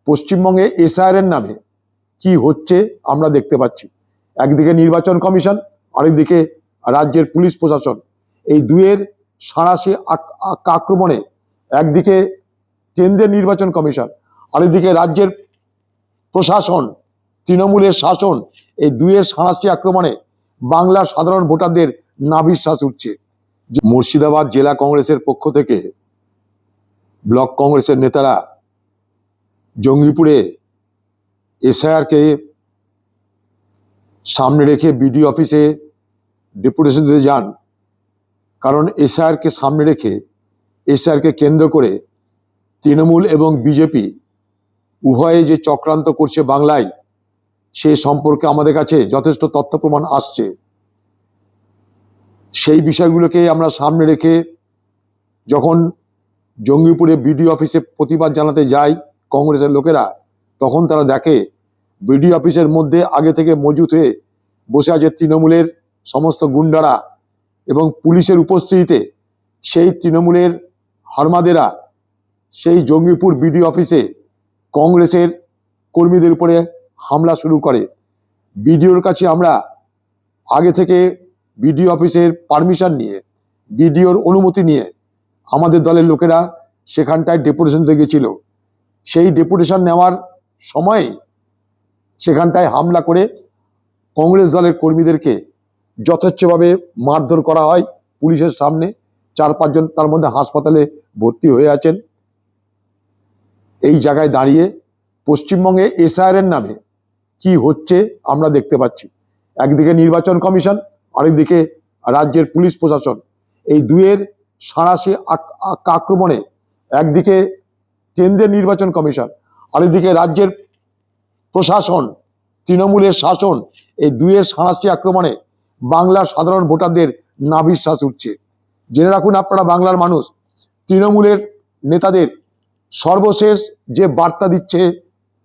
পশ্চিমবঙ্গে এসআইআর এর নামে কি হচ্ছে আমরা দেখতে পাচ্ছি। একদিকে নির্বাচন কমিশন, আরেকদিকে রাজ্যের পুলিশ প্রশাসন, এই দুয়ের সাঁড়াশি আক্রমণে একদিকে কেন্দ্রের নির্বাচন কমিশন, আরেকদিকে রাজ্যের প্রশাসন, তৃণমূলের শাসন, এই দুয়ের সাঁড়াশি আক্রমণে বাংলার সাধারণ ভোটারদের নাভিশ্বাস উঠছে। মুর্শিদাবাদ জেলা কংগ্রেসের পক্ষ থেকে ব্লক কংগ্রেসের নেতারা জঙ্গিপুরে এসআইআরকে সামনে রেখে বিডিও অফিসে ডেপুটেশন দিতে যান। কারণ এসআইআরকে সামনে রেখে, এসআইআরকে কেন্দ্র করে তৃণমূল এবং বিজেপি উভয়ে যে চক্রান্ত করছে বাংলায়, সে সম্পর্কে আমাদের কাছে যথেষ্ট তথ্য প্রমাণ আসছে। সেই বিষয়গুলোকে আমরা সামনে রেখে যখন জঙ্গিপুরে বিডিও অফিসে প্রতিবাদ জানাতে যায় কংগ্রেসের লোকেরা, তখন তারা দেখে বিডিও অফিসের মধ্যে আগে থেকে মজুত হয়ে বসে আছে তৃণমূলের সমস্ত গুন্ডারা, এবং পুলিশের উপস্থিতিতে সেই তৃণমূলের হারমাদেরা সেই জঙ্গিপুর বিডিও অফিসে কংগ্রেসের কর্মীদের উপরে হামলা শুরু করে। বিডিওর কাছে আমরা আগে থেকে বিডিও অফিসের পারমিশন নিয়ে, বিডিওর অনুমতি নিয়ে আমাদের দলের লোকেরা সেখানটায় ডেপুটেশন দিতে গেছিল। সেই ডেপুটেশন নেওয়ার সময় সেখানটায় হামলা করে কংগ্রেস দলের কর্মীদেরকে যথেচ্ছভাবে মারধর করা হয় পুলিশের সামনে। 4-5 জন তার মধ্যে হাসপাতালে ভর্তি হয়ে আছেন। এই জায়গায় দাঁড়িয়ে পশ্চিমবঙ্গে এসআইআর এর নামে কি হচ্ছে আমরা দেখতে পাচ্ছি। একদিকে নির্বাচন কমিশন, আরেকদিকে রাজ্যের পুলিশ প্রশাসন, এই দুয়ের সাঁড়াশি আক্রমণে একদিকে কেন্দ্রের নির্বাচন কমিশন, আরেকদিকে রাজ্যের প্রশাসন, তৃণমূলের শাসন, এই দুয়ের সাঁড়াশি আক্রমণে বাংলার সাধারণ ভোটারদের নাভিশ্বাস উঠছে। জেনে রাখুন আপনারা বাংলার মানুষ, তৃণমূলের নেতাদের সর্বশেষ যে বার্তা দিচ্ছে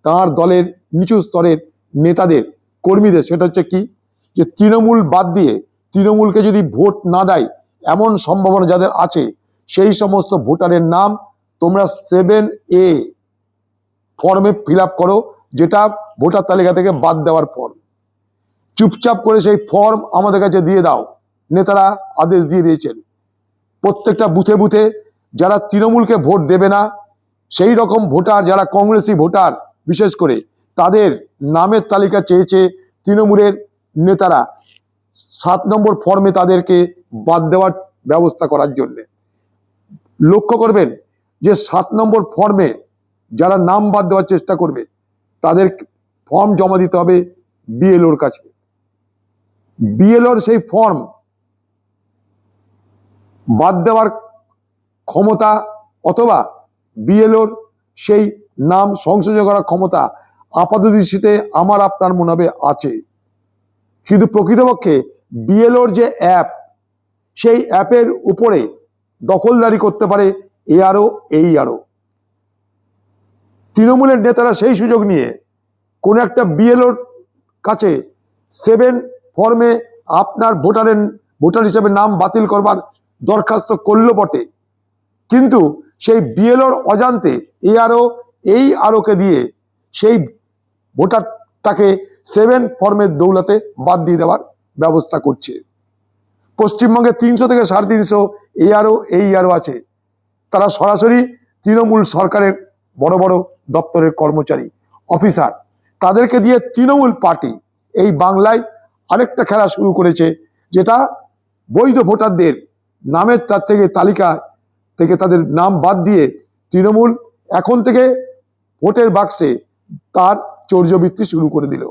তার দলের নিচু স্তরের নেতাদের, কর্মীদের, সেটা হচ্ছে কি, যে তৃণমূল বাদ দিয়ে, তৃণমূলকে যদি ভোট না দেয় এমন সম্ভাবনা যাদের আছে, সেই সমস্ত ভোটারের নাম তোমরা 7A ফর্মে ফিল আপ করো, যেটা ভোটার তালিকা থেকে বাদ দেওয়ার ফর্ম। চুপচাপ করে সেই ফর্ম আমাদের কাছে দিয়ে দাও। নেতারা আদেশ দিয়ে দিয়েছেন প্রত্যেকটা বুথে বুথে যারা তৃণমূলকে ভোট দেবে না, সেই রকম ভোটার যারা কংগ্রেসি ভোটার বিশেষ করে, তাদের নামের তালিকা চেয়েছে তৃণমূলের নেতারা 7 নম্বর ফর্মে তাদেরকে বাদ দেওয়ার ব্যবস্থা করার জন্য। লক্ষ্য করবেন যে 7 নম্বর ফর্মে যারা নাম বাদ দেওয়ার চেষ্টা করবে তাদের ফর্ম জমা দিতে হবে বিএলওর কাছে। বিএলওর সেই ফর্ম বাদ দেওয়ার ক্ষমতা অথবা বিএলওর সেই নাম সংশোধন করার ক্ষমতা আপাতদৃষ্টিতে আমার আপনার মনে হবে আছে, কিন্তু প্রকৃতপক্ষে বিএলওর যে অ্যাপ, সেই অ্যাপের উপরে দখলদারি করতে পারে এআরও, এইআরও। তৃণমূলের নেতারা সেই সুযোগ নিয়ে কোন একটা বিএলওর কাছে 7 ফর্মে আপনার ভোটার হিসেবে নাম বাতিল করবার দরখাস্ত করলো বটে, কিন্তু সেই বিএলওর অজান্তে এআরও, এইআরওকে দিয়ে সেই ভোটারটাকে 7 ফর্মের দৌলতে বাদ দিয়ে দেওয়ার ব্যবস্থা করছে। পশ্চিমবঙ্গে 300 থেকে 350 এআরও, এইআরও আছে। তারা সরাসরি তৃণমূল সরকারের বড় বড় দপ্তরের কর্মচারী, অফিসার। তাদেরকে দিয়ে তৃণমূল পার্টি এই বাংলায় আরেকটা খেলা শুরু করেছে, যেটা বৈধ ভোটারদের নামের তালিকা থেকে তাদের নাম বাদ দিয়ে তৃণমূল এখন থেকে ভোটের বাক্সে তার চৌর্যবৃত্তি শুরু করে দিল।